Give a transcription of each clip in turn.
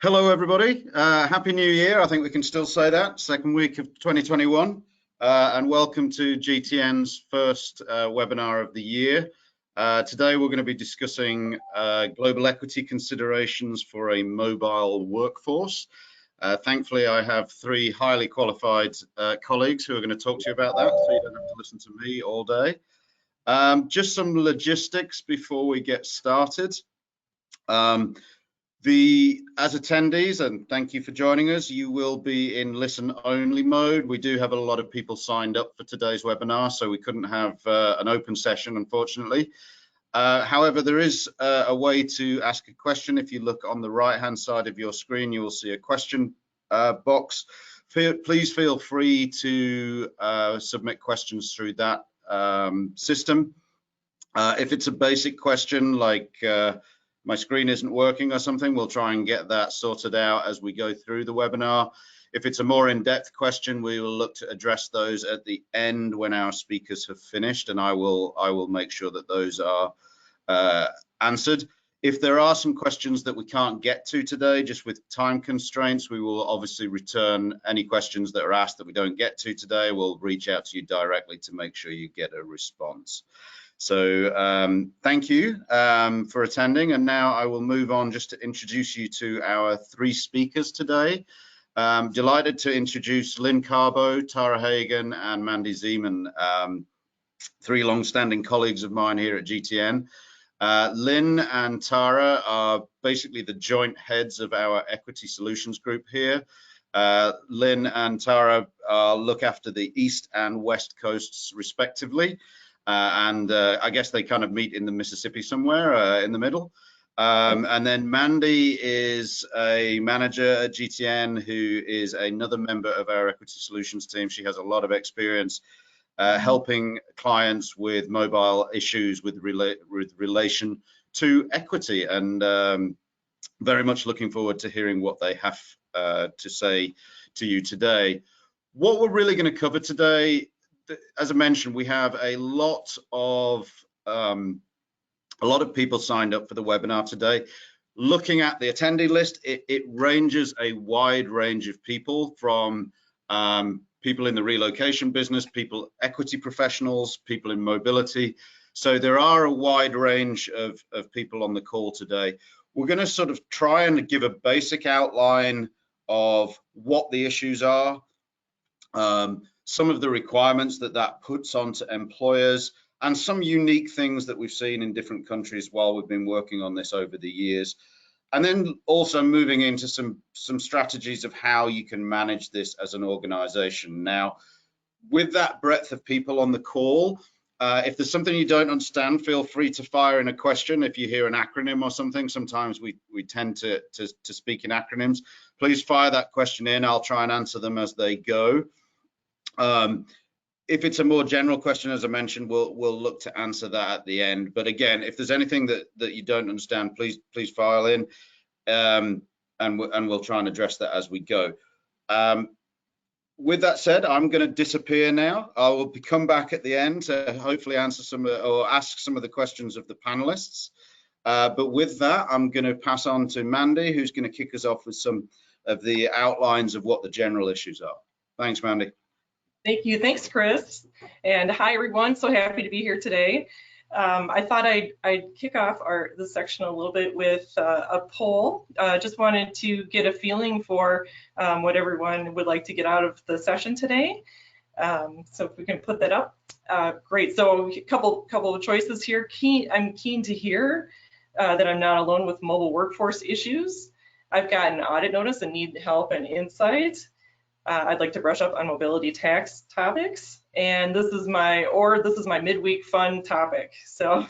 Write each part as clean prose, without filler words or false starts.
Hello, everybody. Happy New Year. I think we can still say that. Second week of 2021. And welcome to GTN's first webinar of the year. Today, we're going to be discussing global equity considerations for a mobile workforce. Thankfully, I have three highly qualified colleagues who are going to talk to you about that, so you don't have to listen to me all day. Just some logistics before we get started. As attendees, and thank you for joining us, you will be in listen-only mode. We do have a lot of people signed up for today's webinar, so we couldn't have an open session, unfortunately. However, there is a way to ask a question. If you look on the right-hand side of your screen, you will see a question box. Please feel free to submit questions through that system. If it's a basic question like my screen isn't working or something, we'll try and get that sorted out as we go through the webinar. If it's a more in-depth question, we will look to address those at the end when our speakers have finished, and I will make sure that those are answered. If there are some questions that we can't get to today, just with time constraints, we will obviously return any questions that are asked that we don't get to today. We'll reach out to you directly to make sure you get a response. So thank you for attending, and now I will move on just to introduce you to our three speakers today. Delighted to introduce Lynn Carbo, Tara Hagan, and Mandy Zeman, three long-standing colleagues of mine here at GTN. Lynn and Tara are basically the joint heads of our equity solutions group here. Lynn and Tara look after the East and West coasts respectively. I guess they kind of meet in the Mississippi somewhere in the middle. And then Mandy is a manager at GTN who is another member of our equity solutions team. She has a lot of experience helping clients with mobile issues with relation to equity, and very much looking forward to hearing what they have to say to you today. What we're really going to cover today, as I mentioned, we have a lot of people signed up for the webinar today. Looking at the attendee list, it ranges a wide range of people, from people in the relocation business, equity professionals, people in mobility. So there are a wide range of people on the call today. We're going to sort of try and give a basic outline of what the issues are, some of the requirements that puts onto employers, and some unique things that we've seen in different countries while we've been working on this over the years. And then also moving into some strategies of how you can manage this as an organization. Now, with that breadth of people on the call, if there's something you don't understand, feel free to fire in a question. If you hear an acronym or something, sometimes we tend to speak in acronyms. Please fire that question in. I'll try and answer them as they go. If it's a more general question, as I mentioned, we'll look to answer that at the end. But again, if there's anything that you don't understand, please file in, and we'll try and address that as we go. With that said, I'm going to disappear now. I will come back at the end to hopefully answer ask some of the questions of the panelists. But with that, I'm going to pass on to Mandy, who's going to kick us off with some of the outlines of what the general issues are. Thanks, Mandy. Thank you. Thanks, Chris. And hi, everyone. So happy to be here today. I thought I'd kick off this section a little bit with a poll. Just wanted to get a feeling for what everyone would like to get out of the session today. So if we can put that up, great. So a couple of choices here. I'm keen to hear that I'm not alone with mobile workforce issues. I've got an audit notice and need help and insight. I'd like to brush up on mobility tax topics, and this is my midweek fun topic. So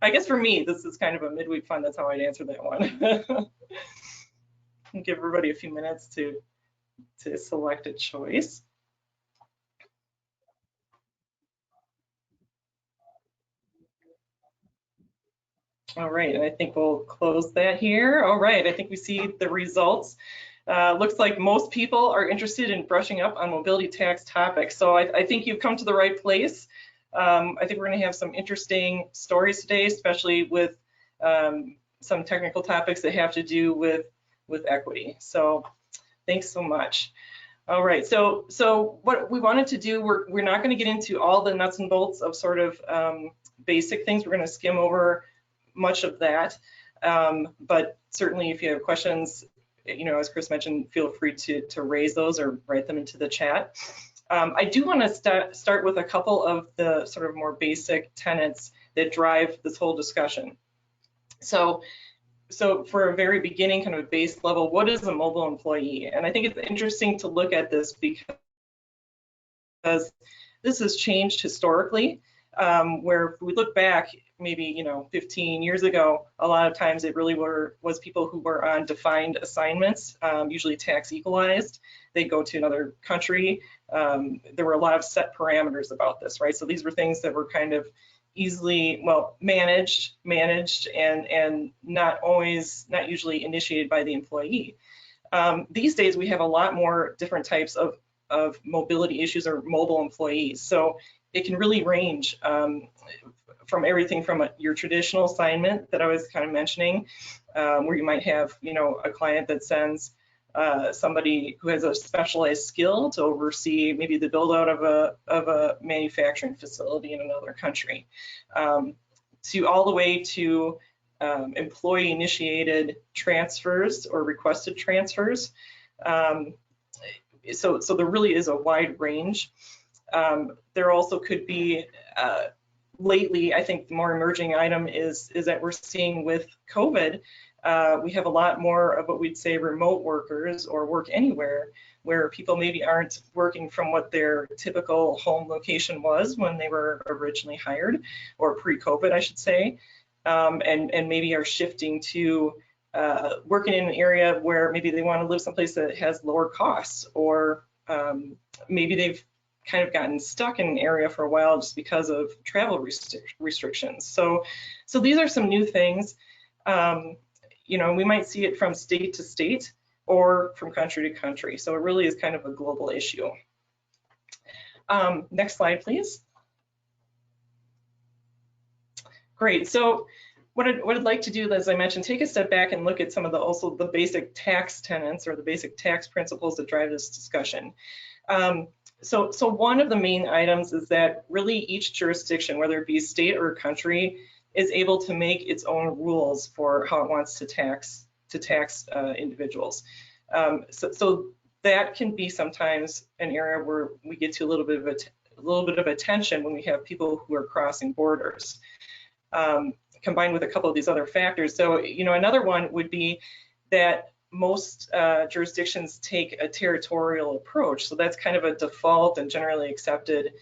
I guess for me, this is kind of a midweek fun. That's how I'd answer that one. Give everybody a few minutes to select a choice. All right, and I think we'll close that here. All right, I think we see the results. Looks like most people are interested in brushing up on mobility tax topics. So I think you've come to the right place. I think we're going to have some interesting stories today, especially with some technical topics that have to do with with equity. So thanks so much. All right, so what we wanted to do, we're not going to get into all the nuts and bolts of sort of basic things. We're going to skim over much of that, but certainly if you have questions, as Chris mentioned, feel free to raise those or write them into the chat. I do want to start with a couple of the sort of more basic tenets that drive this whole discussion. So for a very beginning, kind of a base level, what is a mobile employee? And I think it's interesting to look at this because this has changed historically, where if we look back maybe 15 years ago, a lot of times it really was people who were on defined assignments, usually tax equalized. They'd go to another country. There were a lot of set parameters about this, right? So these were things that were kind of easily, managed and not usually initiated by the employee. These days we have a lot more different types of mobility issues or mobile employees. So it can really range from everything from your traditional assignment that I was kind of mentioning, where you might have a client that sends somebody who has a specialized skill to oversee maybe the build out of a manufacturing facility in another country, to all the way to employee initiated transfers or requested transfers. So there really is a wide range. There also could be, lately, I think the more emerging item is that we're seeing with COVID, we have a lot more of what we'd say remote workers or work anywhere, where people maybe aren't working from what their typical home location was when they were originally hired, or pre-COVID, I should say, and maybe are shifting to working in an area where maybe they want to live someplace that has lower costs, or maybe they've kind of gotten stuck in an area for a while just because of travel restrictions. So these are some new things. We might see it from state to state or from country to country. So it really is kind of a global issue. Next slide, please. Great. So what I'd like to do, as I mentioned, take a step back and look at some of the basic tax tenets or the basic tax principles that drive this discussion. So one of the main items is that really each jurisdiction, whether it be state or country, is able to make its own rules for how it wants to tax individuals. So that can be sometimes an area where we get to a little bit of a tension when we have people who are crossing borders, combined with a couple of these other factors. So another one would be that most jurisdictions take a territorial approach. So that's kind of a default and generally accepted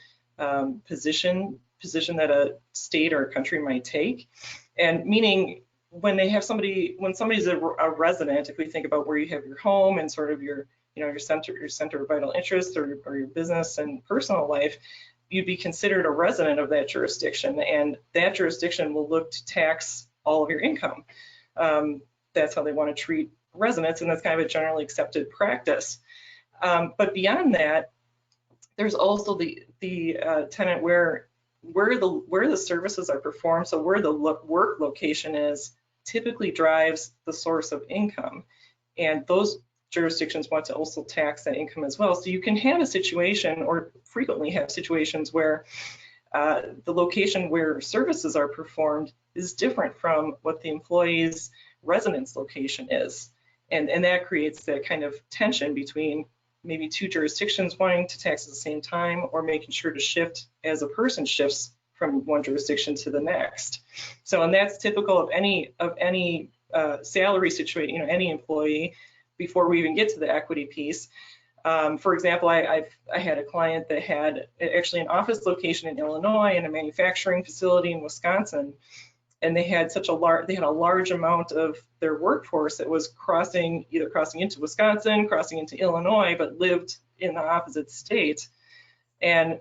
position that a state or a country might take. And meaning when somebody's a resident, if we think about where you have your home and sort of your center of vital interest or your business and personal life, you'd be considered a resident of that jurisdiction, and that jurisdiction will look to tax all of your income. That's how they want to treat residents, and that's kind of a generally accepted practice. But beyond that, there's also the tenet where the services are performed, so where the work location is, typically drives the source of income, and those jurisdictions want to also tax that income as well. So you can have a situation, or frequently have situations, where the location where services are performed is different from what the employee's residence location is. And that creates that kind of tension between maybe two jurisdictions wanting to tax at the same time, or making sure to shift as a person shifts from one jurisdiction to the next. So, and that's typical of any salary situation, any employee, before we even get to the equity piece. For example, I had a client that had actually an office location in Illinois and a manufacturing facility in Wisconsin. And they had a large amount of their workforce that was either crossing into Wisconsin, crossing into Illinois, but lived in the opposite state, and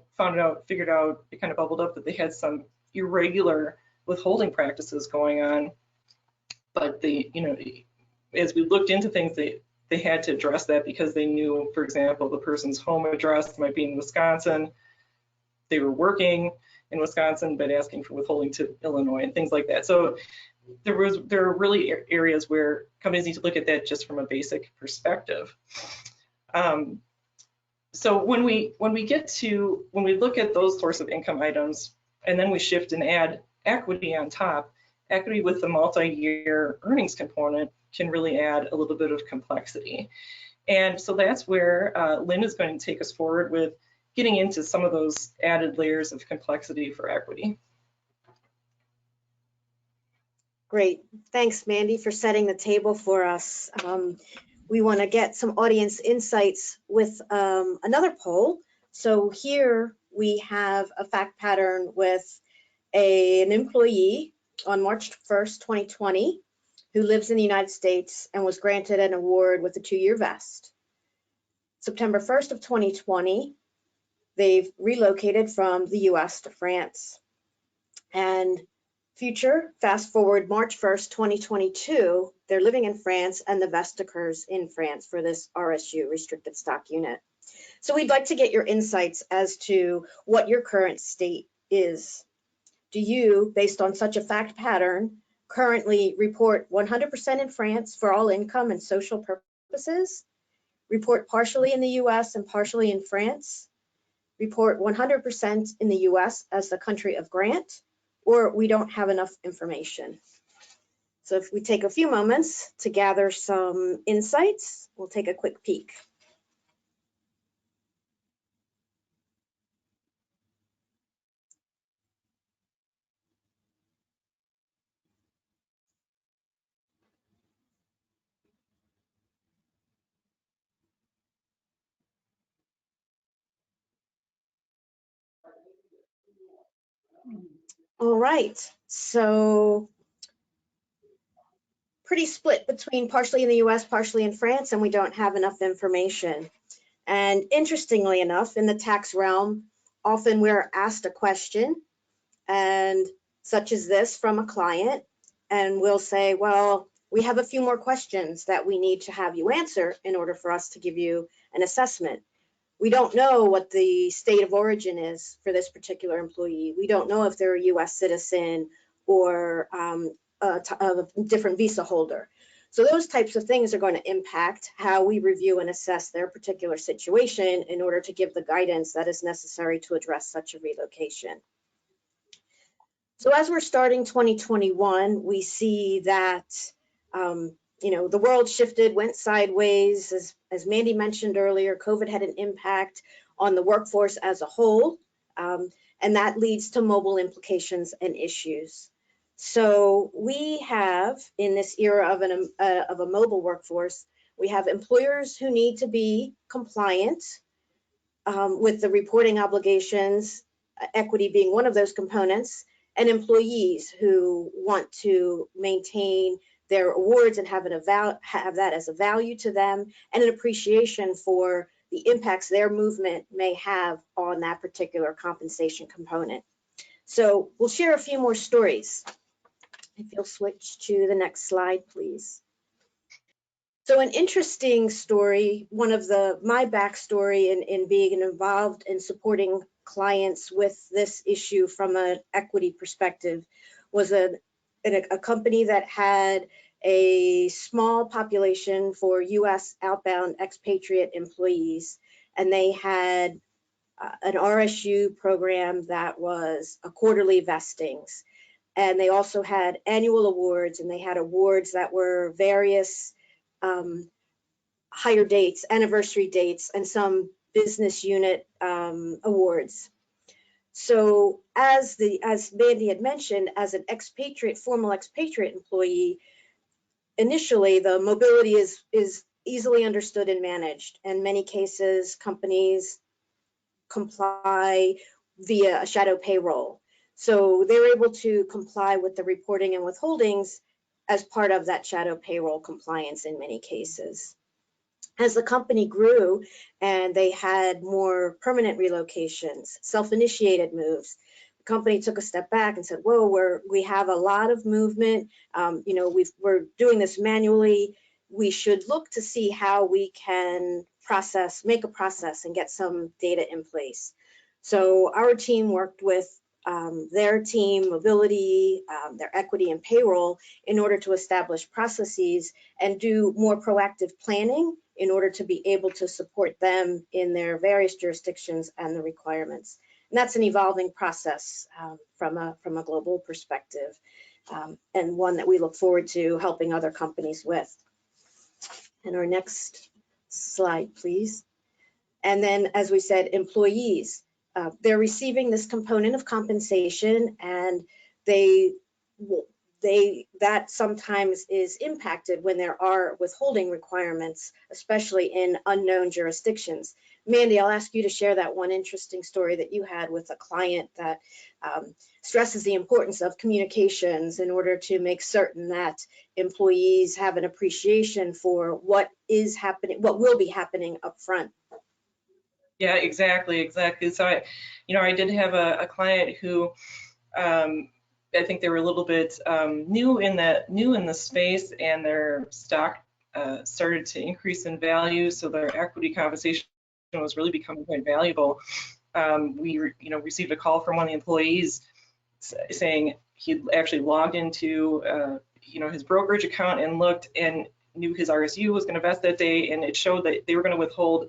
figured out, it kind of bubbled up that they had some irregular withholding practices going on. But as we looked into things, they had to address that, because they knew, for example, the person's home address might be in Wisconsin. They were working in Wisconsin, but asking for withholding to Illinois and things like that. So there are really areas where companies need to look at that just from a basic perspective. So when we look at those source of income items, and then we shift and add equity on top, equity with the multi-year earnings component can really add a little bit of complexity. And so that's where Lynn is going to take us forward with getting into some of those added layers of complexity for equity. Great. Thanks, Mandy, for setting the table for us. We want to get some audience insights with another poll. So here we have a fact pattern with an employee on March 1st, 2020, who lives in the United States and was granted an award with a 2-year vest. September 1st of 2020, they've relocated from the US to France. And fast forward March 1st, 2022, they're living in France and the vest occurs in France for this RSU, restricted stock unit. So we'd like to get your insights as to what your current state is. Do you, based on such a fact pattern, currently report 100% in France for all income and social purposes? Report partially in the US and partially in France? Report 100% in the US as the country of grant? Or we don't have enough information? So if we take a few moments to gather some insights, we'll take a quick peek. All right, so pretty split between partially in the US, partially in France, and we don't have enough information. And interestingly enough, in the tax realm, often we're asked a question, and such as this from a client, and we'll say, well, we have a few more questions that we need to have you answer in order for us to give you an assessment. We don't know what the state of origin is for this particular employee. We don't know if they're a US citizen or a different visa holder. So those types of things are going to impact how we review and assess their particular situation in order to give the guidance that is necessary to address such a relocation. So as we're starting 2021, we see that the world shifted, went sideways. As Mandy mentioned earlier, COVID had an impact on the workforce as a whole, and that leads to mobile implications and issues. So we have, in this era of a mobile workforce, we have employers who need to be compliant with the reporting obligations, equity being one of those components, and employees who want to maintain their awards and have that as a value to them and an appreciation for the impacts their movement may have on that particular compensation component. So we'll share a few more stories. If you'll switch to the next slide, please. So an interesting story, one of my backstory in being involved in supporting clients with this issue from an equity perspective was a company that had a small population for US outbound expatriate employees, and they had an RSU program that was a quarterly vestings. And they also had annual awards, and they had awards that were various higher dates, anniversary dates, and some business unit awards. So as Mandy had mentioned, as an formal expatriate employee, initially the mobility is easily understood and managed. In many cases, companies comply via a shadow payroll. So they're able to comply with the reporting and withholdings as part of that shadow payroll compliance in many cases. As the company grew and they had more permanent relocations, self-initiated moves, the company took a step back and said, whoa, we have a lot of movement. We're doing this manually. We should look to see how we can make a process and get some data in place. So our team worked with their team, mobility, their equity and payroll in order to establish processes and do more proactive planning in order to be able to support them in their various jurisdictions and the requirements. And that's an evolving process from a global perspective, and one that we look forward to helping other companies with. And our next slide, please. And then, as we said, employees. They're receiving this component of compensation, and that sometimes is impacted when there are withholding requirements, especially in unknown jurisdictions. Mandy, I'll ask you to share that one interesting story that you had with a client that stresses the importance of communications in order to make certain that employees have an appreciation for what is happening, what will be happening up front. Yeah, exactly. So I did have a client who I think they were a little bit new in the space, and their stock started to increase in value, so their equity compensation was really becoming quite valuable. We received a call from one of the employees saying he actually logged into his brokerage account and looked and knew his RSU was going to vest that day, and it showed that they were going to withhold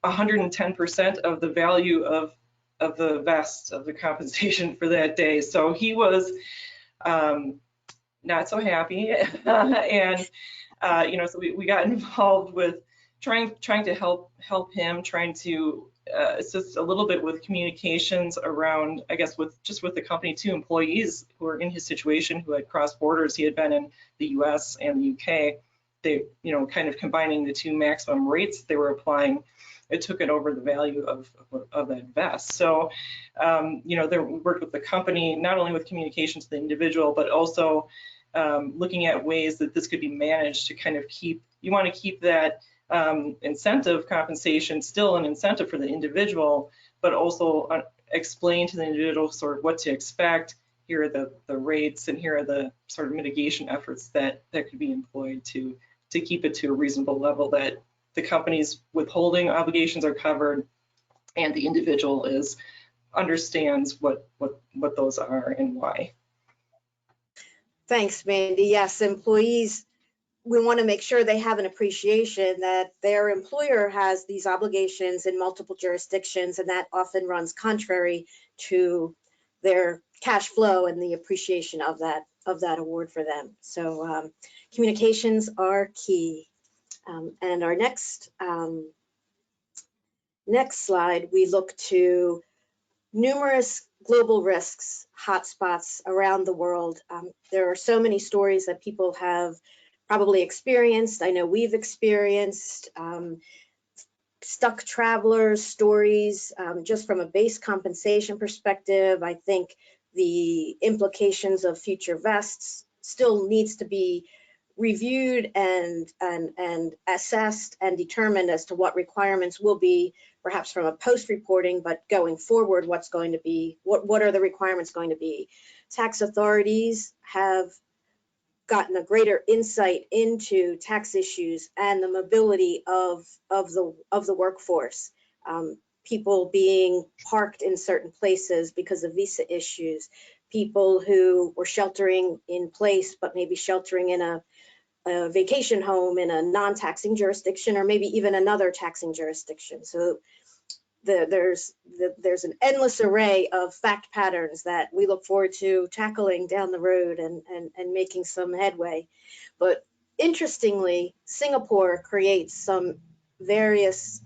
110% of the value of the vest of the compensation for that day. So he was not so happy, and so we got involved with trying to help him, trying to assist a little bit with communications around, I guess, with the company to employees who were in his situation, who had crossed borders. He had been in the U.S. and the UK. They, kind of combining the two maximum rates they were applying, it took it over the value of that vest. So, they worked with the company, not only with communication to the individual, but also looking at ways that this could be managed to kind of you want to keep that incentive compensation still an incentive for the individual, but also explain to the individual sort of what to expect. Here are the rates, and here are the sort of mitigation efforts that could be employed to keep it to a reasonable level that the company's withholding obligations are covered, and the individual understands what those are and why. Thanks, Mandy. Yes, employees, we want to make sure they have an appreciation that their employer has these obligations in multiple jurisdictions, and that often runs contrary to their cash flow and the appreciation of that award for them. So communications are key. And our next slide, we look to numerous global risks, hotspots around the world. There are so many stories that people have probably experienced. I know we've experienced stuck travelers stories. Just from a base compensation perspective, I think the implications of future vests still needs to be reviewed and assessed and determined as to what requirements will be, perhaps from a post-reporting, but going forward, what's going to be, what are the requirements going to be? Tax authorities have gotten a greater insight into tax issues and the mobility of the workforce. People being parked in certain places because of visa issues, people who were sheltering in place, but maybe sheltering in a vacation home in a non-taxing jurisdiction, or maybe even another taxing jurisdiction. So there's an endless array of fact patterns that we look forward to tackling down the road and making some headway. But interestingly, Singapore creates some various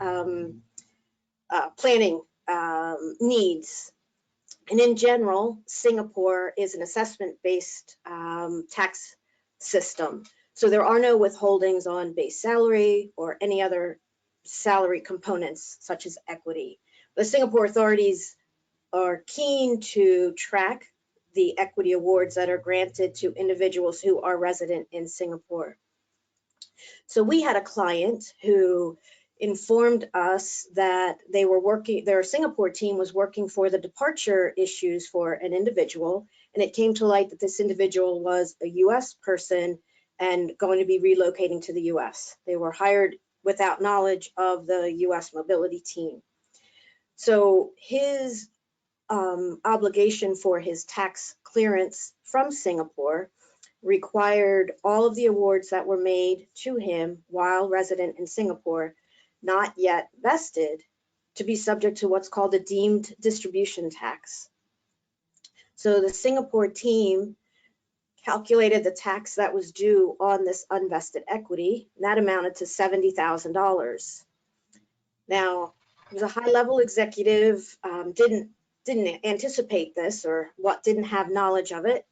planning needs. And in general, Singapore is an assessment-based tax system. So there are no withholdings on base salary or any other salary components such as equity. The Singapore authorities are keen to track the equity awards that are granted to individuals who are resident in Singapore. So we had a client who informed us that they were working, their Singapore team was working for the departure issues for an individual, and it came to light that this individual was a US person and going to be relocating to the US. They were hired without knowledge of the US mobility team. So his obligation for his tax clearance from Singapore required all of the awards that were made to him while resident in Singapore, not yet vested, to be subject to what's called a deemed distribution tax. So the Singapore team calculated the tax that was due on this unvested equity, and that amounted to $70,000. Now, he was a high-level executive, didn't anticipate this, or didn't have knowledge of it,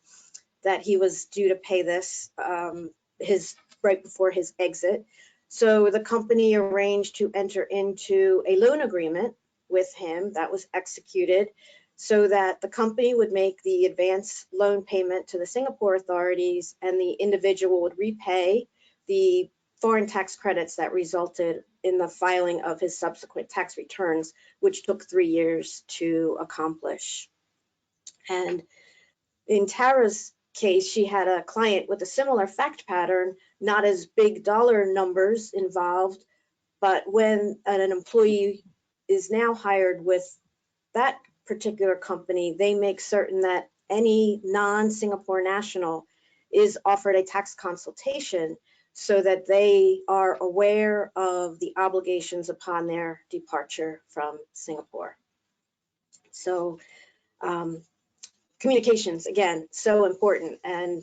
that he was due to pay this right before his exit. So the company arranged to enter into a loan agreement with him that was executed so that the company would make the advance loan payment to the Singapore authorities and the individual would repay the foreign tax credits that resulted in the filing of his subsequent tax returns, which took 3 years to accomplish. And in Tara's case, she had a client with a similar fact pattern, not as big dollar numbers involved, but when an employee is now hired with that particular company, they make certain that any non-Singapore national is offered a tax consultation so that they are aware of the obligations upon their departure from Singapore. So communications, again, so important, and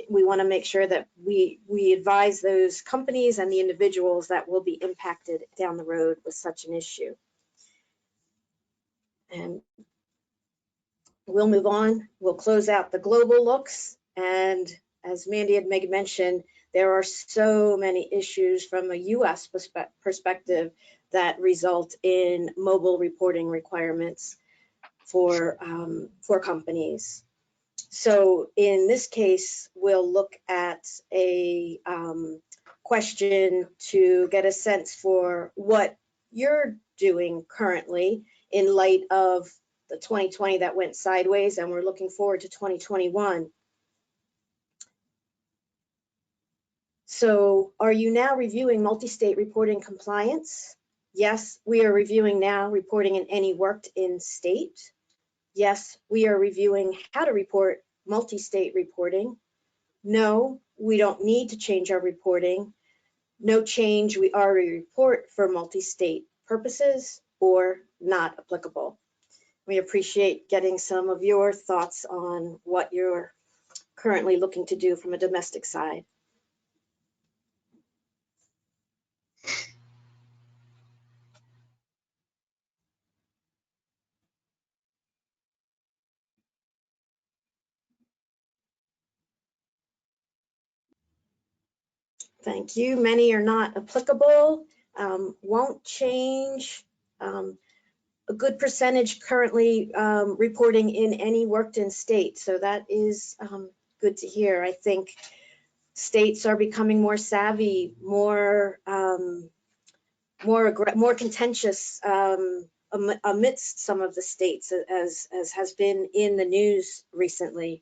we want to make sure that we advise those companies and the individuals that will be impacted down the road with such an issue. And we'll move on. We'll close out the global looks, and as Mandy had mentioned, there are so many issues from a U.S. perspective that result in mobile reporting requirements for companies. So in this case, we'll look at a question to get a sense for what you're doing currently in light of the 2020 that went sideways, and we're looking forward to 2021. So are you now reviewing multi-state reporting compliance? Yes, we are reviewing now reporting in any worked-in state. Yes, we are reviewing how to report multi-state reporting. No, we don't need to change our reporting. No change, we already report for multi-state purposes or not applicable. We appreciate getting some of your thoughts on what you're currently looking to do from a domestic side. Thank you. Many are not applicable, won't change. A good percentage currently reporting in any worked-in state, so that is good to hear. I think states are becoming more savvy, more contentious amidst some of the states, as has been in the news recently.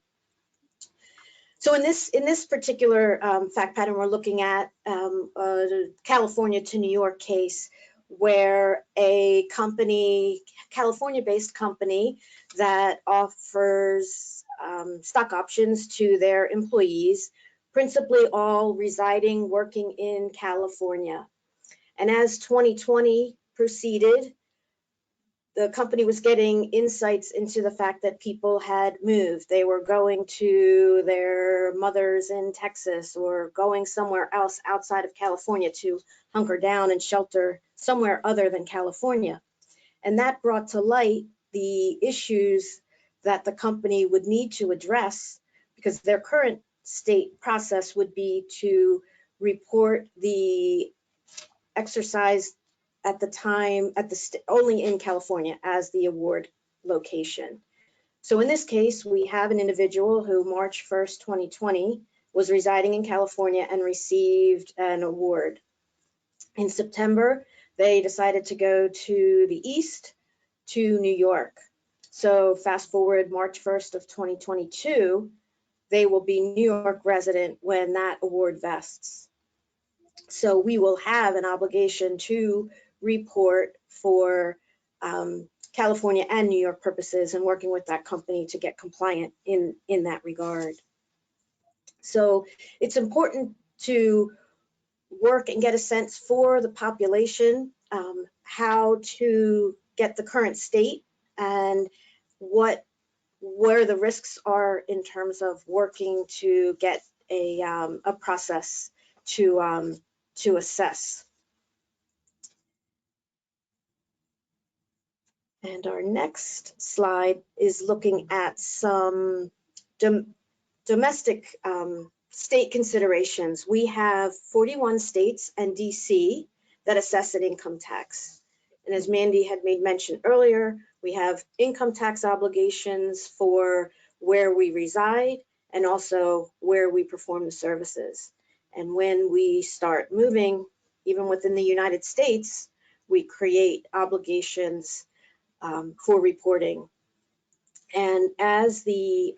So in this particular fact pattern, we're looking at a California to New York case where a company, California-based company that offers stock options to their employees, principally all residing, working in California. And as 2020 proceeded, the company was getting insights into the fact that people had moved. They were going to their mothers in Texas or going somewhere else outside of California to hunker down and shelter somewhere other than California. And that brought to light the issues that the company would need to address, because their current state process would be to report the exercise at the time only in California as the award location. So in this case, we have an individual who March 1st, 2020 was residing in California and received an award. In September, they decided to go to the east, to New York. So fast forward March 1st of 2022, they will be New York resident when that award vests. So we will have an obligation to report for California and New York purposes, and working with that company to get compliant in that regard. So it's important to work and get a sense for the population, how to get the current state and where the risks are in terms of working to get a process to assess. And our next slide is looking at some domestic state considerations. We have 41 states and DC that assess an income tax. And as Mandy had made mention earlier, we have income tax obligations for where we reside and also where we perform the services. And when we start moving, even within the United States, we create obligations for reporting. And as the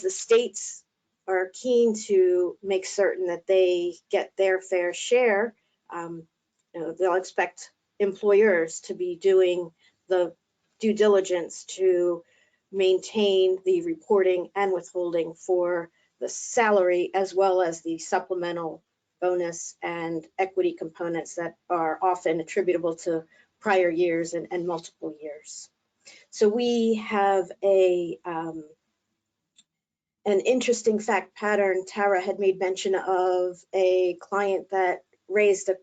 states are keen to make certain that they get their fair share, they'll expect employers to be doing the due diligence to maintain the reporting and withholding for the salary, as well as the supplemental bonus and equity components that are often attributable to prior years and multiple years. So we have an interesting fact pattern. Tara had made mention of a client that raised a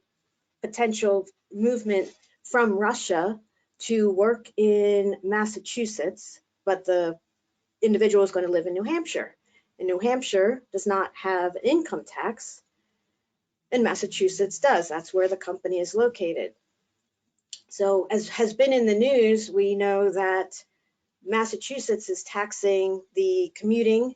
potential movement from Russia to work in Massachusetts, but the individual is going to live in New Hampshire. And New Hampshire does not have an income tax, and Massachusetts does. That's where the company is located. So as has been in the news, we know that Massachusetts is taxing the commuting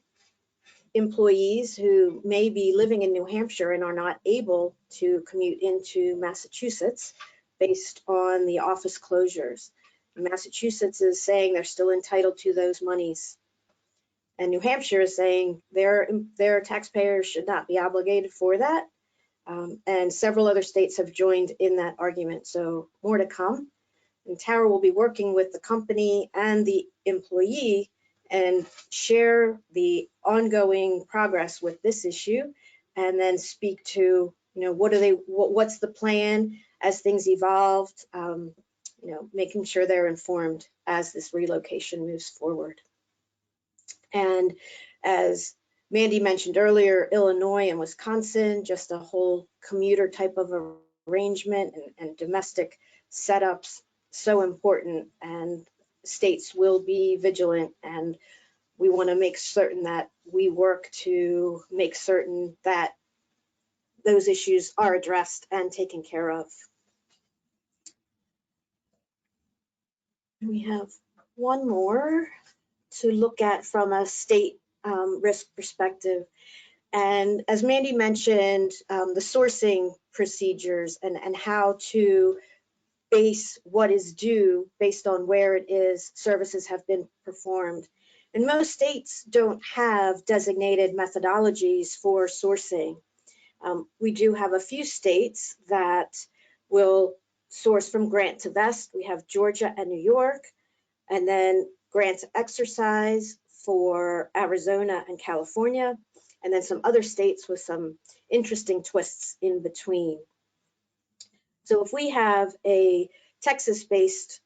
employees who may be living in New Hampshire and are not able to commute into Massachusetts based on the office closures. Massachusetts is saying they're still entitled to those monies. And New Hampshire is saying their taxpayers should not be obligated for that. And several other states have joined in that argument. So more to come. And Tara will be working with the company and the employee and share the ongoing progress with this issue, and then speak to, what's the plan as things evolved, making sure they're informed as this relocation moves forward. And as Mandy mentioned earlier, Illinois and Wisconsin, just a whole commuter type of arrangement and domestic setups, so important, and states will be vigilant, and we want to make certain that we work to make certain that those issues are addressed and taken care of. We have one more to look at from a state risk perspective. And as Mandy mentioned, the sourcing procedures and how to base what is due based on where it is services have been performed. And most states don't have designated methodologies for sourcing. We do have a few states that will source from grant to vest. We have Georgia and New York, and then grant to exercise for Arizona and California, and then some other states with some interesting twists in between. So if we have a Texas-based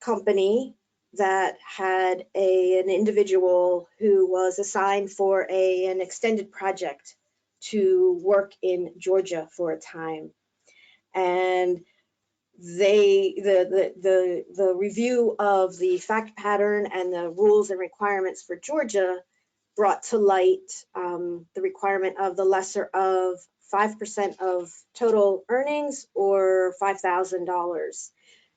company that had an individual who was assigned for an extended project to work in Georgia for a time, and the review of the fact pattern and the rules and requirements for Georgia brought to light the requirement of the lesser of 5% of total earnings or $5,000.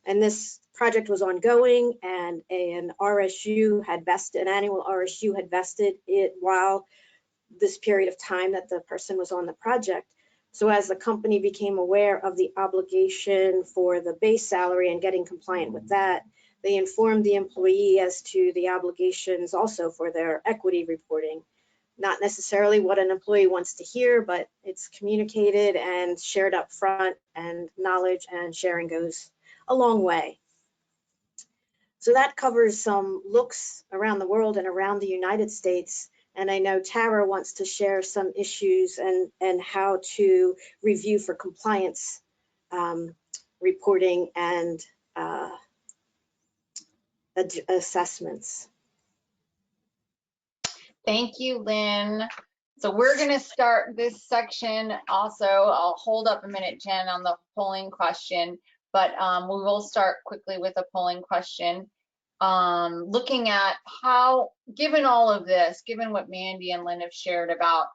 And this project was ongoing, and an RSU had vested, an annual RSU had vested it while this period of time that the person was on the project. So as the company became aware of the obligation for the base salary and getting compliant with that, they informed the employee as to the obligations also for their equity reporting. Not necessarily what an employee wants to hear, but it's communicated and shared up front, and knowledge and sharing goes a long way. So that covers some looks around the world and around the United States. And I know Tara wants to share some issues and how to review for compliance reporting and assessments. Thank you, Lynn. So we're going to start this section. Also, I'll hold up a minute, Jen, on the polling question, but we will start quickly with a polling question. Looking at how, given all of this, given what Mandy and Lynn have shared about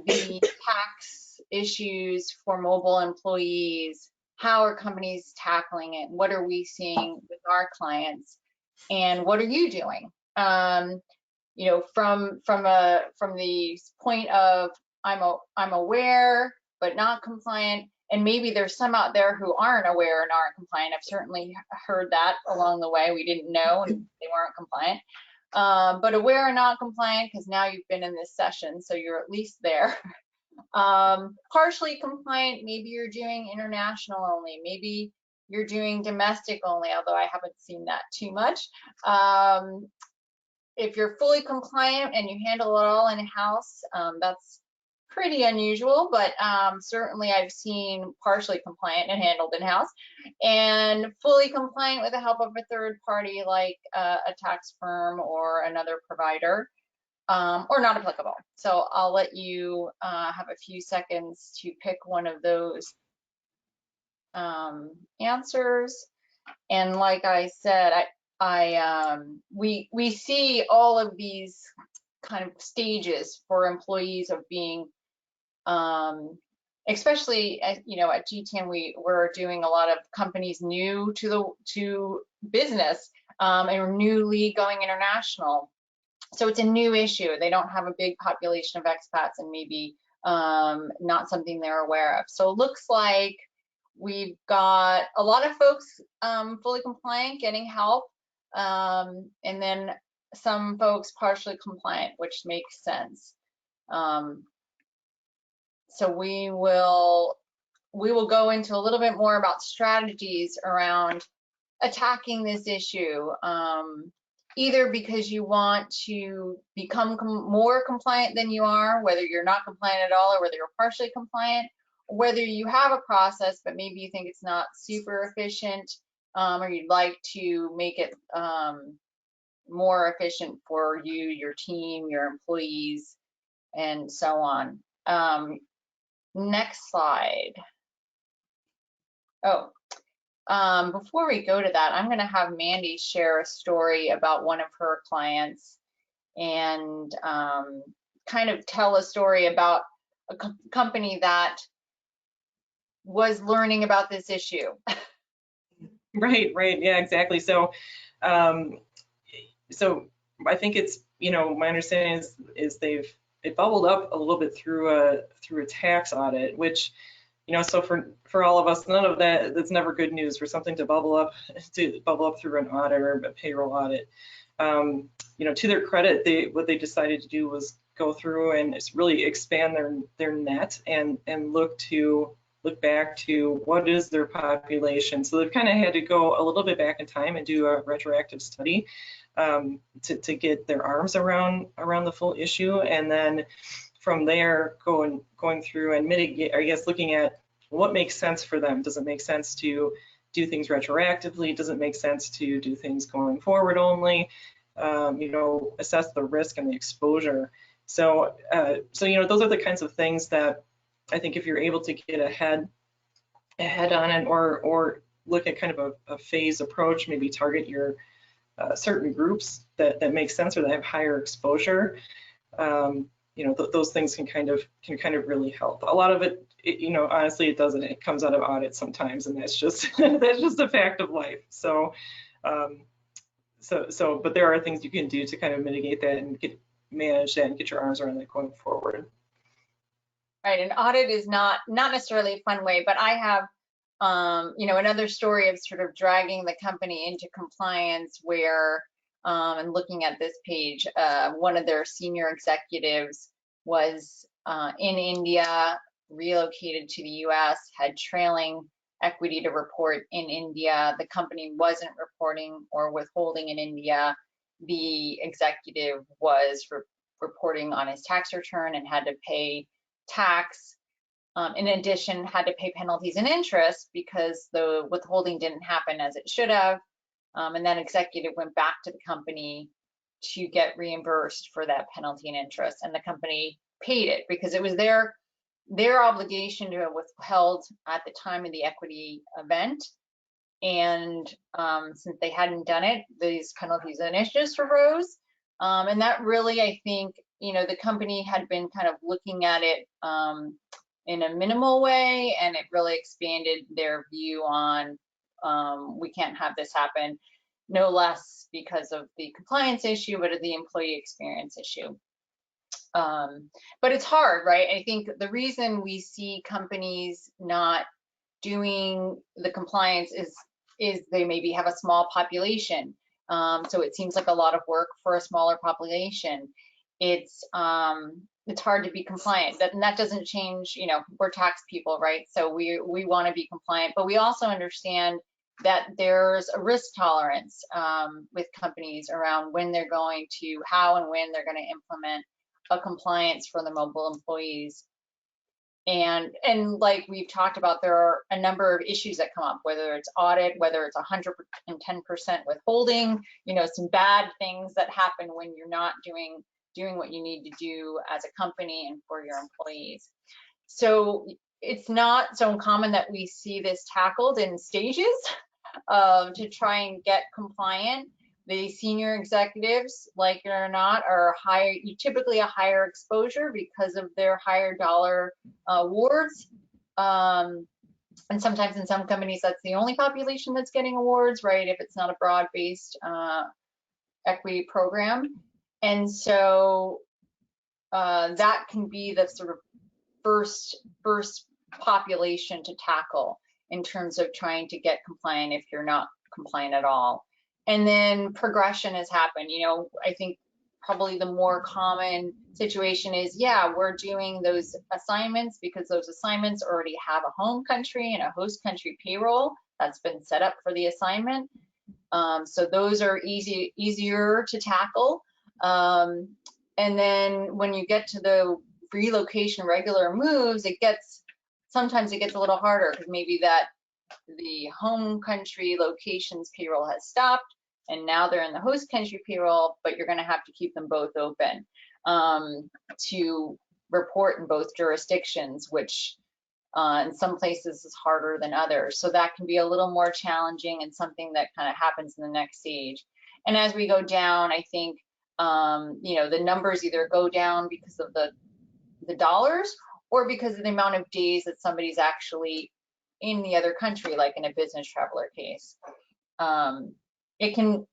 the tax issues for mobile employees, how are companies tackling it? What are we seeing with our clients? And what are you doing? You know, from the point of I'm aware but not compliant, and maybe there's some out there who aren't aware and aren't compliant. I've certainly heard that along the way. We didn't know and they weren't compliant. But aware and not compliant, because now you've been in this session, so you're at least there. Partially compliant, maybe you're doing international only, maybe you're doing domestic only, although I haven't seen that too much. If you're fully compliant and you handle it all in-house, that's pretty unusual, but certainly I've seen partially compliant and handled in-house, and fully compliant with the help of a third party like a tax firm or another provider, or not applicable. So I'll let you have a few seconds to pick one of those answers. And like I said, we see all of these kind of stages for employees of being, especially you know, at GTN we're doing a lot of companies new to business and are newly going international. So it's a new issue. They don't have a big population of expats and maybe not something they're aware of. So it looks like we've got a lot of folks fully compliant, getting help, and then some folks partially compliant, which makes sense. So we will go into a little bit more about strategies around attacking this issue, either because you want to become more compliant than you are, whether you're not compliant at all or whether you're partially compliant, or whether you have a process but maybe you think it's not super efficient, or you'd like to make it more efficient for you, your team, your employees, and so on. Next slide. Oh, before we go to that, I'm going to have Mandy share a story about one of her clients and kind of tell a story about a company that was learning about this issue. Right, yeah, exactly. So, so I think it's, you know, my understanding is it bubbled up a little bit through a tax audit, which, you know, so for all of us, none of that's never good news for something to bubble up through an audit or a payroll audit. You know, to their credit, what they decided to do was go through and just really expand their net and look back to what is their population. So they've kind of had to go a little bit back in time and do a retroactive study to get their arms around the full issue, and then from there going through and mitigate, I guess, looking at what makes sense for them. Does it make sense to do things retroactively? Does it make sense to do things going forward only? You know, assess the risk and the exposure. So you know, those are the kinds of things that I think if you're able to get ahead on it, or look at kind of a phased approach, maybe target your certain groups that make sense or that have higher exposure. You know, those things can kind of really help. A lot of it, you know, honestly, it doesn't. It comes out of audit sometimes, and that's just that's just a fact of life. So, but there are things you can do to kind of mitigate that and manage that and get your arms around that going forward. Right, an audit is not necessarily a fun way, but I have, you know, another story of sort of dragging the company into compliance where, and looking at this page, one of their senior executives was in India, relocated to the US, had trailing equity to report in India. The company wasn't reporting or withholding in India. The executive was reporting on his tax return and had to pay tax. In addition, had to pay penalties and interest because the withholding didn't happen as it should have. And that executive went back to the company to get reimbursed for that penalty and interest. And the company paid it because it was their obligation to have withheld at the time of the equity event. And since they hadn't done it, these penalties and interest arose. And that really, I think, the company had been kind of looking at it in a minimal way, and it really expanded their view on we can't have this happen, no less because of the compliance issue, but of the employee experience issue. But it's hard, right? I think the reason we see companies not doing the compliance is they maybe have a small population. So it seems like a lot of work for a smaller population. It's hard to be compliant, and that doesn't change. We're tax people, right? So we want to be compliant, but we also understand that there's a risk tolerance with companies around when they're going to, how and when they're going to implement a compliance for the mobile employees. And like we've talked about, there are a number of issues that come up, whether it's audit, whether it's 110% withholding, some bad things that happen when you're not doing what you need to do as a company and for your employees. So it's not so uncommon that we see this tackled in stages to try and get compliant. The senior executives, like it or not, are typically a higher exposure because of their higher dollar awards. And sometimes in some companies, that's the only population that's getting awards, right? If it's not a broad-based equity program. And so that can be the sort of first population to tackle in terms of trying to get compliant if you're not compliant at all. And then progression has happened. I think probably the more common situation is, yeah, we're doing those assignments because those assignments already have a home country and a host country payroll that's been set up for the assignment. So those are easier to tackle. And then when you get to the relocation regular moves, sometimes it gets a little harder because maybe the home country location's payroll has stopped and now they're in the host country payroll, but you're going to have to keep them both open to report in both jurisdictions, which in some places is harder than others. So that can be a little more challenging and something that kind of happens in the next stage. And as we go down, I think the numbers either go down because of the dollars or because of the amount of days that somebody's actually in the other country, like in a business traveler case. It can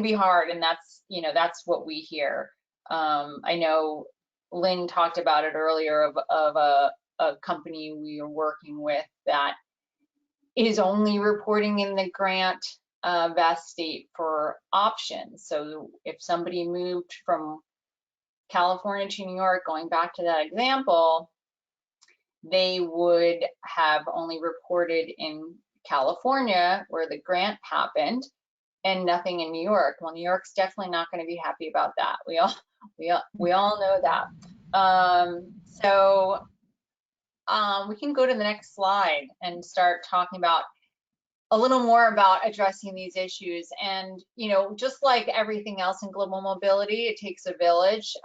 be hard, and that's what we hear. I know Lynn talked about it earlier of a company we are working with that is only reporting in the grant vest state for options. So if somebody moved from California to New York, going back to that example, they would have only reported in California where the grant happened and nothing in New York. Well, New York's definitely not going to be happy about that. We all know that. So we can go to the next slide and start talking about a little more about addressing these issues. And, just like everything else in global mobility, it takes a village.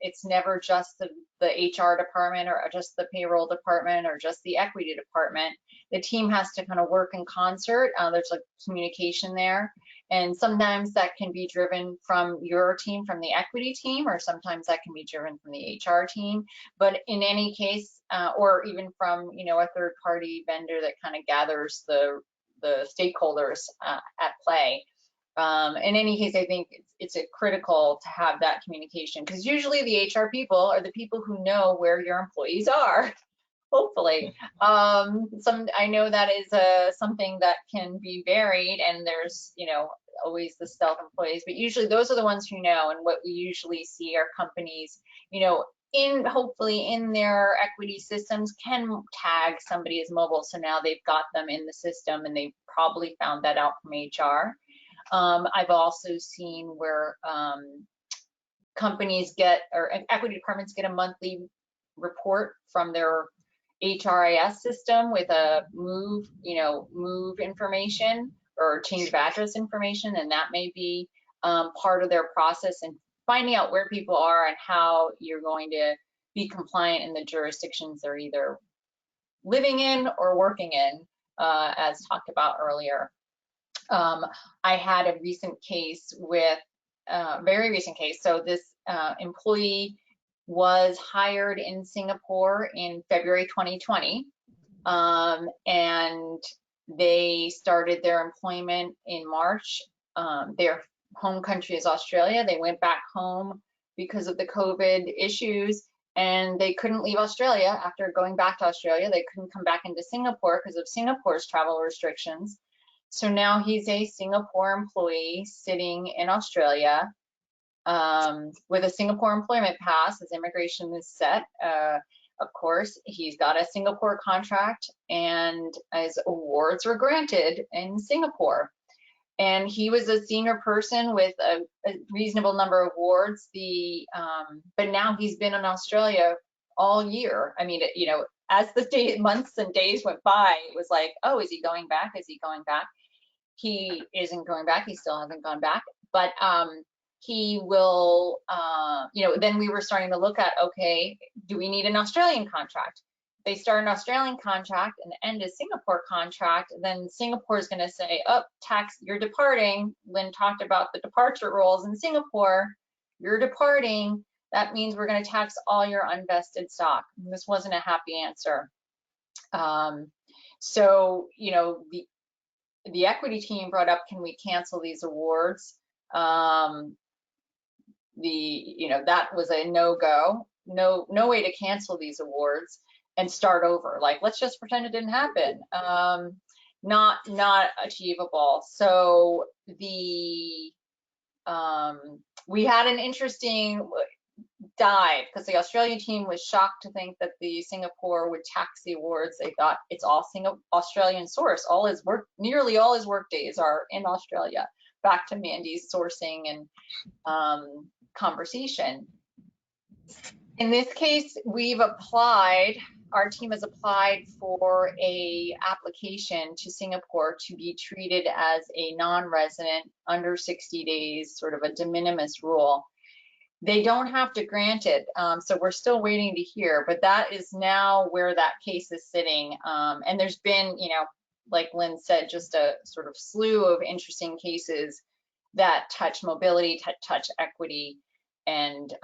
It's never just the HR department or just the payroll department or just the equity department. The team has to kind of work in concert. There's like communication there. And sometimes that can be driven from your team, from the equity team, or sometimes that can be driven from the HR team. But in any case, or even from, a third party vendor that kind of gathers the stakeholders at play. In any case, I think it's critical to have that communication, because usually the HR people are the people who know where your employees are. Hopefully, I know that is something that can be varied, and there's always the stealth employees, but usually those are the ones who know. And what we usually see are companies hopefully in their equity systems can tag somebody as mobile. So now they've got them in the system and they probably found that out from HR. I've also seen where companies get, or equity departments get a monthly report from their HRIS system with a move information or change of address information, and that may be part of their process and finding out where people are and how you're going to be compliant in the jurisdictions they're either living in or working in, as talked about earlier. I had a recent case with, very recent case. So this employee was hired in Singapore in February 2020, and they started their employment in March. Their home country is Australia. They went back home because of the COVID issues, and they couldn't leave Australia. After going back to Australia, they couldn't come back into Singapore because of Singapore's travel restrictions. So now he's a Singapore employee sitting in Australia with a Singapore employment pass. His immigration is set. Of course, he's got a Singapore contract and his awards were granted in Singapore. And he was a senior person with a reasonable number of awards. But now he's been in Australia all year. I mean, you know, as the months and days went by, it was like, oh, is he going back? Is he going back? He isn't going back. He still hasn't gone back. But he will, you know, then we were starting to look at, okay, do we need an Australian contract? They start an Australian contract and end a Singapore contract, then Singapore is going to say, oh, tax, you're departing. Lynn talked about the departure rules in Singapore. You're departing. That means we're going to tax all your unvested stock. And this wasn't a happy answer. So, you know, the equity team brought up, can we cancel these awards? You know, that was a no-go. No way to cancel these awards and start over. Like, let's just pretend it didn't happen. Not achievable. So we had an interesting dive because the Australian team was shocked to think that the Singapore would tax the awards. They thought it's all Australian source. Nearly all his work days are in Australia. Back to Mandy's sourcing and conversation. In this case, our team has applied for a application to Singapore to be treated as a non-resident under 60 days, sort of a de minimis rule. They don't have to grant it, so we're still waiting to hear, but that is now where that case is sitting. And there's been, you know, like Lynn said, just a sort of slew of interesting cases that touch mobility, touch equity, and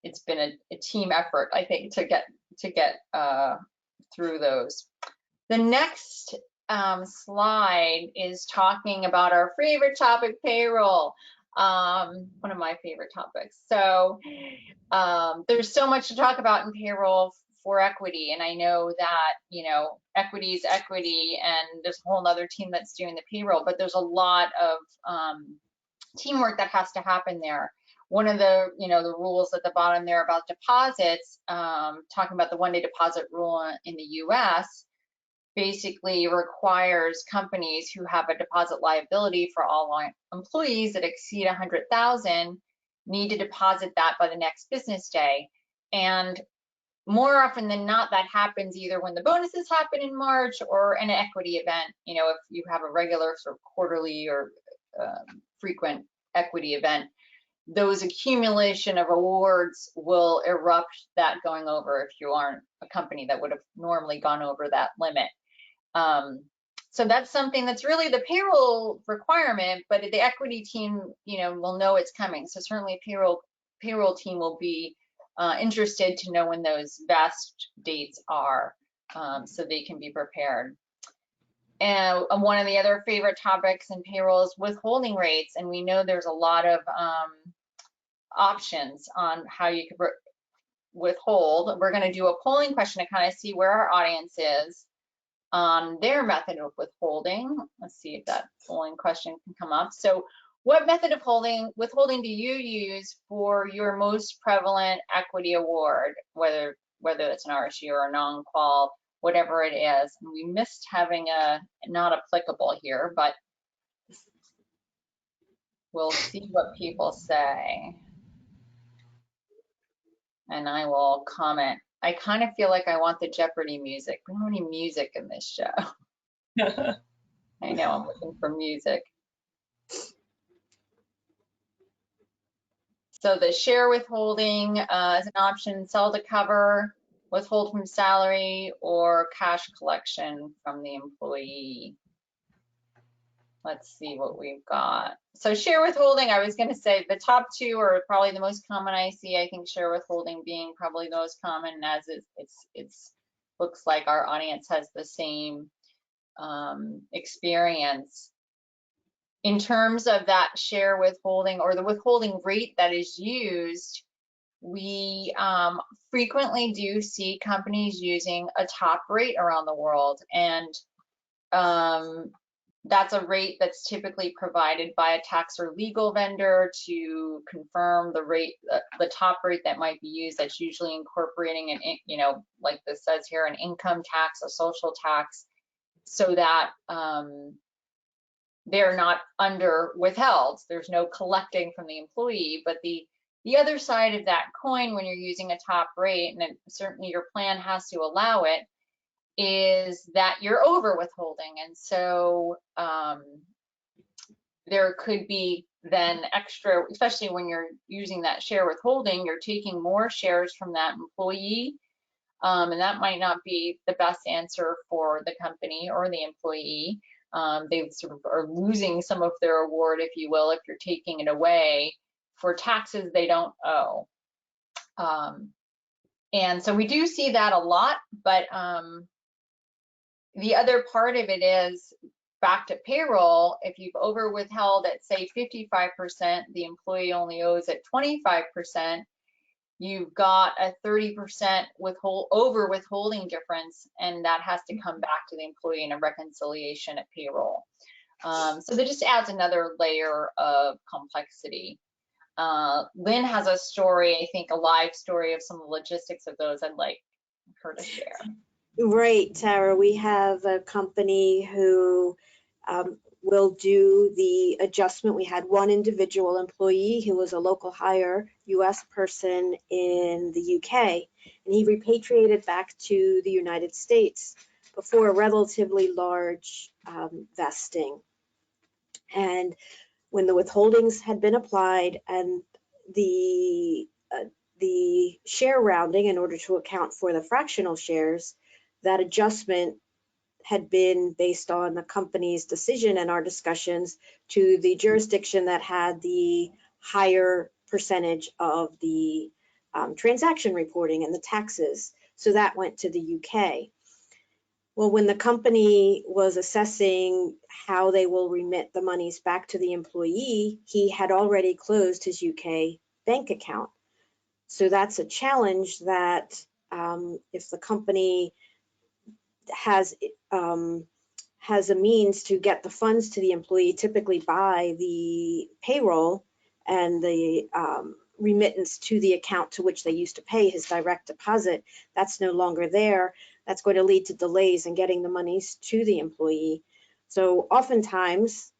it's been a team effort, I think, to get through those. The next slide is talking about our favorite topic, payroll. One of my favorite topics. So there's so much to talk about in payroll for equity, and I know that, you know, equity is equity, and there's a whole other team that's doing the payroll, but there's a lot of teamwork that has to happen there. One of the, you know, the rules at the bottom there about deposits, talking about the one-day deposit rule in the US, basically requires companies who have a deposit liability for all employees that exceed 100,000 need to deposit that by the next business day. And more often than not, that happens either when the bonuses happen in March or an equity event. You know, if you have a regular sort of quarterly or frequent equity event, those accumulation of awards will erupt that going over if you aren't a company that would have normally gone over that limit. So that's something that's really the payroll requirement, but the equity team, you know, will know it's coming. So certainly payroll team will be interested to know when those vest dates are, so they can be prepared. And one of the other favorite topics in payroll is withholding rates, and we know there's a lot of options on how you could withhold. We're going to do a polling question to kind of see where our audience is on their method of withholding. Let's see if that polling question can come up. So what method of withholding do you use for your most prevalent equity award, whether it's an RSU or a non-qual, whatever it is? And we missed having a not applicable here, but we'll see what people say. And I will comment. I kind of feel like I want the Jeopardy music. We don't have any music in this show. I know, I'm looking for music. So the share withholding is an option, sell to cover, withhold from salary, or cash collection from the employee. Let's see what we've got. So share withholding, I was going to say the top two are probably the most common I see. I think share withholding being probably the most common, as it's looks like our audience has the same experience. In terms of that share withholding or the withholding rate that is used, we frequently do see companies using a top rate around the world, and that's a rate that's typically provided by a tax or legal vendor to confirm the rate, the top rate that might be used. That's usually incorporating an, you know, like this says here, an income tax, a social tax, so that they're not under withheld. There's no collecting from the employee. But the other side of that coin, when you're using a top rate, and certainly your plan has to allow it, is that you're over withholding. And so there could be then extra, especially when you're using that share withholding, you're taking more shares from that employee. And that might not be the best answer for the company or the employee. They sort of are losing some of their award, if you will, if you're taking it away for taxes they don't owe. And so we do see that a lot, but the other part of it is back to payroll. If you've over withheld at say 55%, the employee only owes at 25%, you've got a 30% over withholding difference, and that has to come back to the employee in a reconciliation at payroll. So that just adds another layer of complexity. Lynn has a story, I think a live story of some of the logistics of those I'd like her to share. Right, Tara, we have a company who will do the adjustment. We had one individual employee who was a local hire US person in the UK, and he repatriated back to the United States before a relatively large vesting. And when the withholdings had been applied and the share rounding in order to account for the fractional shares, that adjustment had been based on the company's decision and our discussions to the jurisdiction that had the higher percentage of the transaction reporting and the taxes. So that went to the UK. Well, when the company was assessing how they will remit the monies back to the employee, he had already closed his UK bank account. So that's a challenge that if the company has a means to get the funds to the employee, typically by the payroll and the remittance to the account to which they used to pay his direct deposit, that's no longer there. That's going to lead to delays in getting the monies to the employee. So oftentimes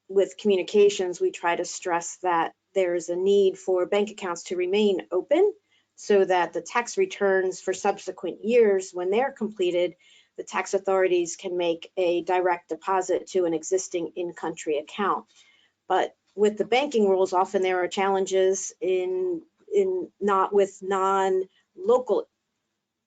with communications, we try to stress that there's a need for bank accounts to remain open so that the tax returns for subsequent years, when they're completed, the tax authorities can make a direct deposit to an existing in-country account. But with the banking rules, often there are challenges in not with non-local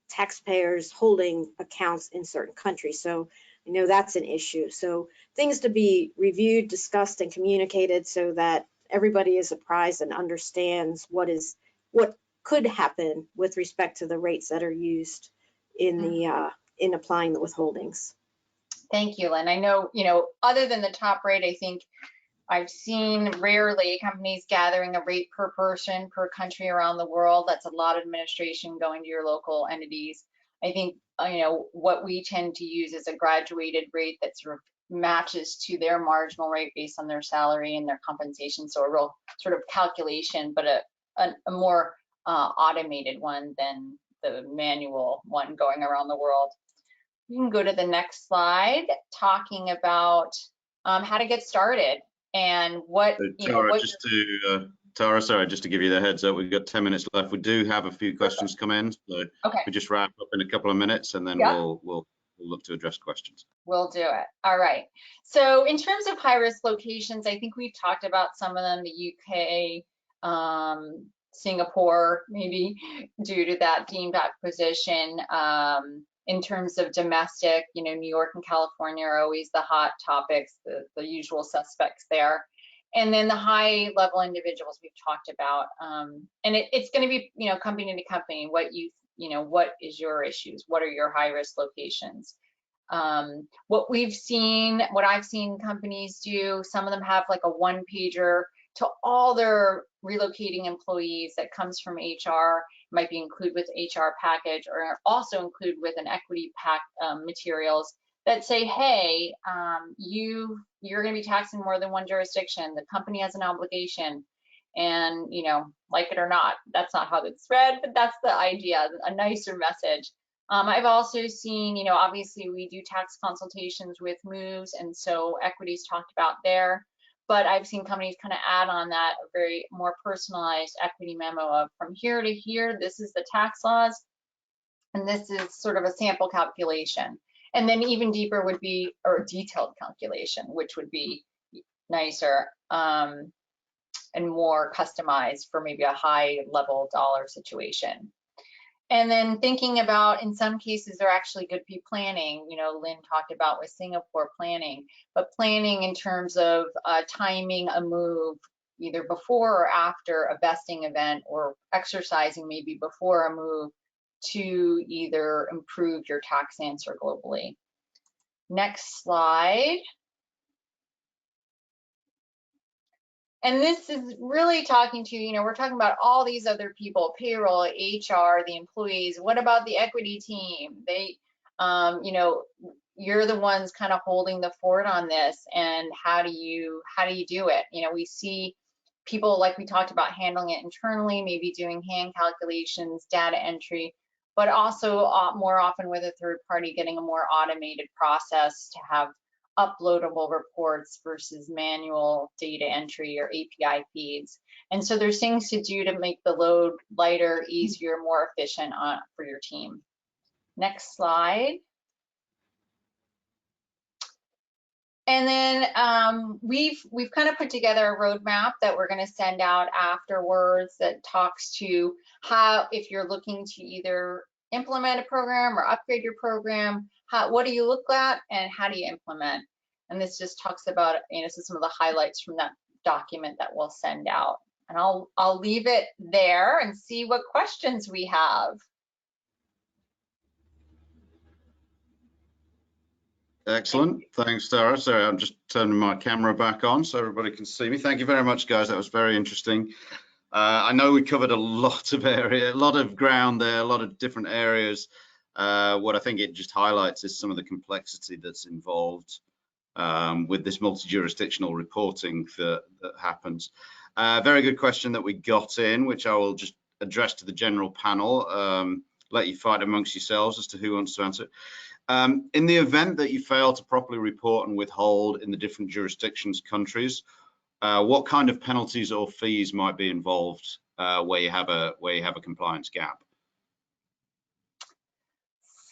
taxpayers holding accounts in certain countries. So I know that's an issue. So things to be reviewed, discussed, and communicated so that everybody is apprised and understands what could happen with respect to the rates that are used in the in applying the withholdings. Thank you, Lynn. I know, other than the top rate, I think I've seen rarely companies gathering a rate per person per country around the world. That's a lot of administration going to your local entities. I think, what we tend to use is a graduated rate that sort of matches to their marginal rate based on their salary and their compensation. So a real sort of calculation, but a more automated one than the manual one going around the world. You can go to the next slide, talking about how to get started and what, Tara, sorry, just to give you the heads up, we've got 10 minutes left. We do have a few questions come in, so okay. we just wrap up in a couple of minutes, and then we'll look to address questions. We'll do it. All right. So in terms of high-risk locations, I think we've talked about some of them, the UK, Singapore, maybe due to that deemed acquisition. In terms of domestic, you know, New York and California are always the hot topics, the usual suspects there. And then the high level individuals we've talked about. And it's going to be, you know, company to company, what is your issues? What are your high risk locations? What I've seen companies do, some of them have like a one pager to all their relocating employees that comes from HR, might be included with HR package, or also include with an equity pack materials that say, hey, you're going to be taxing more than one jurisdiction. The company has an obligation, and you know, like it or not, that's not how it's read, but that's the idea, a nicer message. I've also seen, you know, obviously we do tax consultations with moves, and so equities talked about there. But I've seen companies kind of add on that a very more personalized equity memo of from here to here, this is the tax laws, and this is sort of a sample calculation. And then even deeper would be a detailed calculation, which would be nicer and more customized for maybe a high level dollar situation. And then thinking about, in some cases, there actually could be planning. You know, Lynn talked about with Singapore planning, but planning in terms of timing a move either before or after a vesting event, or exercising maybe before a move to either improve your tax answer globally. Next slide. And this is really talking to, you know, we're talking about all these other people, payroll, HR, the employees. What about the equity team? They, you know, you're the ones kind of holding the fort on this, and how do you do it? You know, we see people, like we talked about, handling it internally, maybe doing hand calculations, data entry, but also more often with a third party, getting a more automated process to have uploadable reports versus manual data entry or API feeds. And so there's things to do to make the load lighter, easier, more efficient for your team. Next slide. And then we've kind of put together a roadmap that we're going to send out afterwards that talks to how, if you're looking to either implement a program or upgrade your program, what do you look at and how do you implement? And this just talks about, you know, so some of the highlights from that document that we'll send out. And I'll leave it there and see what questions we have. Excellent. Thanks, Tara. Sorry, I'm just turning my camera back on so everybody can see me. Thank you very much, guys. That was very interesting. I know we covered a lot of area, a lot of ground there, a lot of different areas. What I think it just highlights is some of the complexity that's involved with this multi-jurisdictional reporting that happens. Very good question that we got in, which I will just address to the general panel. Let you fight amongst yourselves as to who wants to answer. In the event that you fail to properly report and withhold in the different jurisdictions, countries, what kind of penalties or fees might be involved where you have a compliance gap?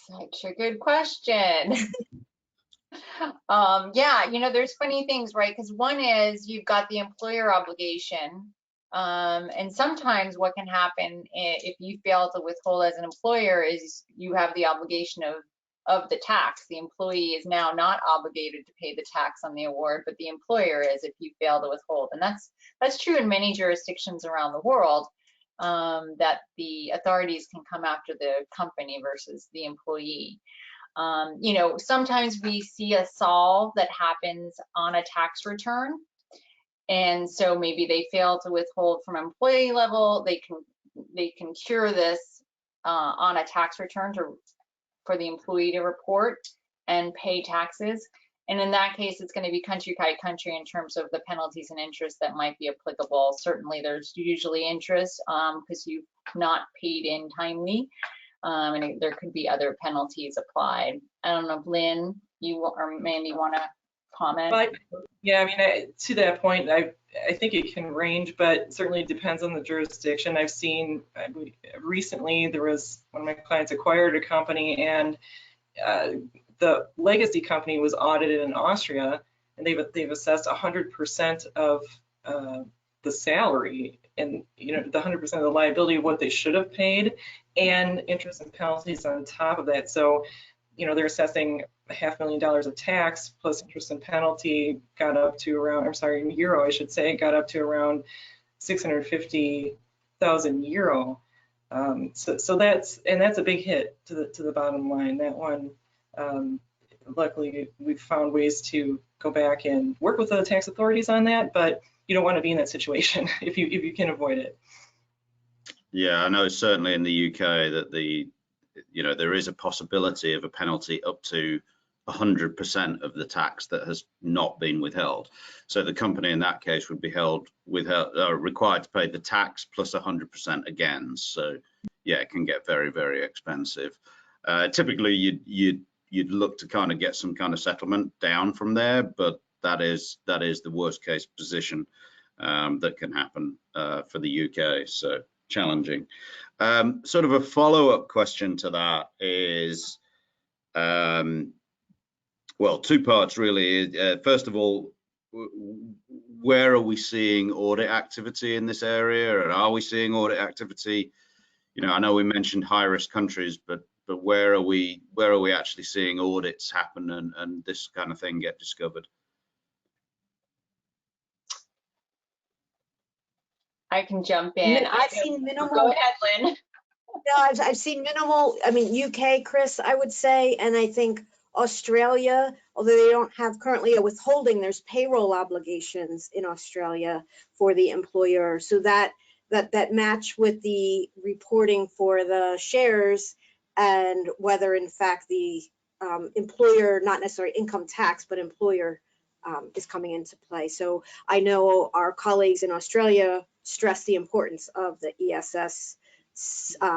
Such a good question. Yeah, you know, there's funny things, right? Because one is you've got the employer obligation, and sometimes what can happen if you fail to withhold as an employer is you have the obligation of the tax. The employee is now not obligated to pay the tax on the award, but the employer is if you fail to withhold. And that's true in many jurisdictions around the world, that the authorities can come after the company versus the employee. You know, sometimes we see a solve that happens on a tax return. And so maybe they fail to withhold from employee level. They can cure this on a tax return for the employee to report and pay taxes. And in that case, it's going to be country by country in terms of the penalties and interest that might be applicable. Certainly, there's usually interest because you've not paid in timely, and there could be other penalties applied. I don't know if Lynn, you or Mandy want to comment? But, yeah, I mean, to that point, I think it can range, but certainly depends on the jurisdiction. I've seen recently there was one of my clients acquired a company, and the legacy company was audited in Austria, and they've assessed 100% of the salary, and the 100% of the liability of what they should have paid, and interest and penalties on top of that. So, they're assessing $500,000 of tax plus interest and penalty, got up to around, I'm sorry, in euro, I should say, got up to around 650,000 euro. So that's a big hit to the bottom line. That one, luckily, we've found ways to go back and work with the tax authorities on that, but you don't want to be in that situation if you can avoid it. Yeah, I know certainly in the UK that there is a possibility of a penalty up to 100% of the tax that has not been withheld. So the company in that case would be required to pay the tax plus 100% again. So yeah, it can get very, very expensive. Typically, you'd look to kind of get some kind of settlement down from there, but that is the worst case position that can happen for the UK. So challenging. Sort of a follow-up question to that is, well, two parts really. First of all, where are we seeing audit activity in this area, and are we seeing audit activity? I know we mentioned high-risk countries, but where are we actually seeing audits happen and this kind of thing get discovered? I can jump in. I've seen minimal. Go ahead, Lynn. No, I've seen minimal. I mean, UK, Chris, I would say, and I think Australia, although they don't have currently a withholding, there's payroll obligations in Australia for the employer. So that match with the reporting for the shares and whether in fact the employer, not necessarily income tax, but employer is coming into play. So I know our colleagues in Australia stress the importance of the ESS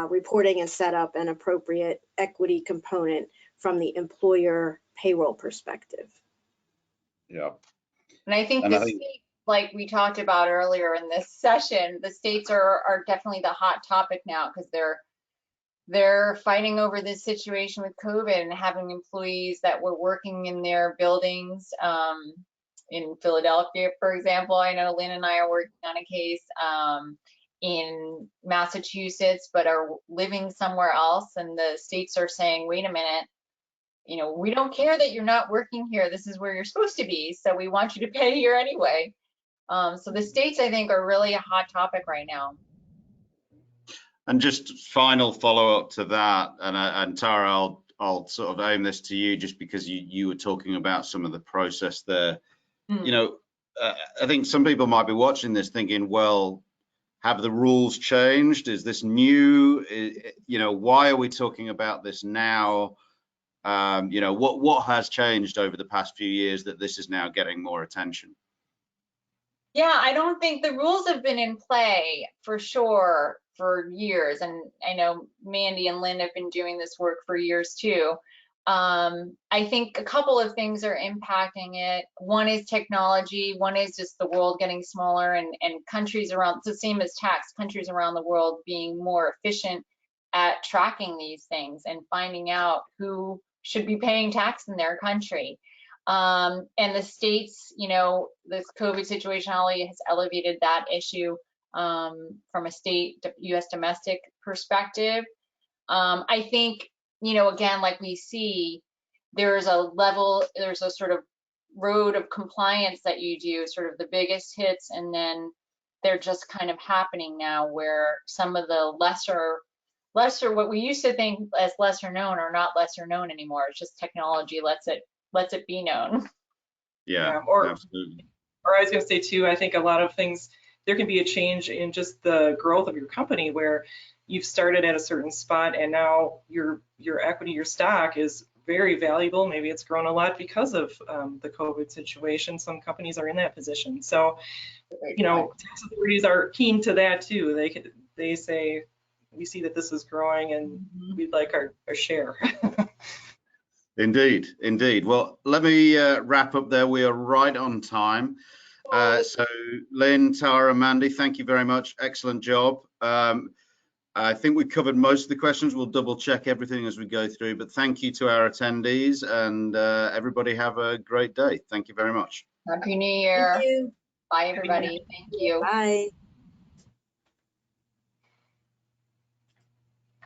reporting and set up an appropriate equity component from the employer payroll perspective. Yeah. And I think states, like we talked about earlier in this session, the states are definitely the hot topic now because they're fighting over this situation with COVID and having employees that were working in their buildings. In Philadelphia, for example, I know Lynn and I are working on a case in Massachusetts, but are living somewhere else. And the states are saying, wait a minute, we don't care that you're not working here. This is where you're supposed to be. So we want you to pay here anyway. So the states, I think, are really a hot topic right now. And just final follow up to that, and Tara, I'll sort of aim this to you just because you were talking about some of the process there. I think some people might be watching this thinking, well, have the rules changed? Is this new? Why are we talking about this now? What has changed over the past few years that this is now getting more attention? Yeah, I don't think the rules have been in play for sure for years. And I know Mandy and Lynn have been doing this work for years too. I think a couple of things are impacting it. One is technology. One is just the world getting smaller and countries around, it's the same as tax, countries around the world being more efficient at tracking these things and finding out who should be paying tax in their country. And the states, this COVID situation has elevated that issue from a state US domestic perspective. I think, again, like we see, there's a sort of road of compliance that you do, sort of the biggest hits, and then they're just kind of happening now where some of the lesser, what we used to think as lesser known are not lesser known anymore. It's just technology lets it be known. Yeah, absolutely. Or I was going to say too, I think a lot of things, there can be a change in just the growth of your company where you've started at a certain spot and now your equity, your stock is very valuable. Maybe it's grown a lot because of the COVID situation. Some companies are in that position. So, you know, tax authorities are keen to that too. They say, we see that this is growing and we'd like our share. Indeed, indeed. Well, let me wrap up there. We are right on time. So Lynn, Tara, Mandy, thank you very much. Excellent job. I think we covered most of the questions. We'll double check everything as we go through, but thank you to our attendees, and everybody have a great day. Thank you very much. Happy New Year. Thank you. Bye, everybody. Thank you. Bye.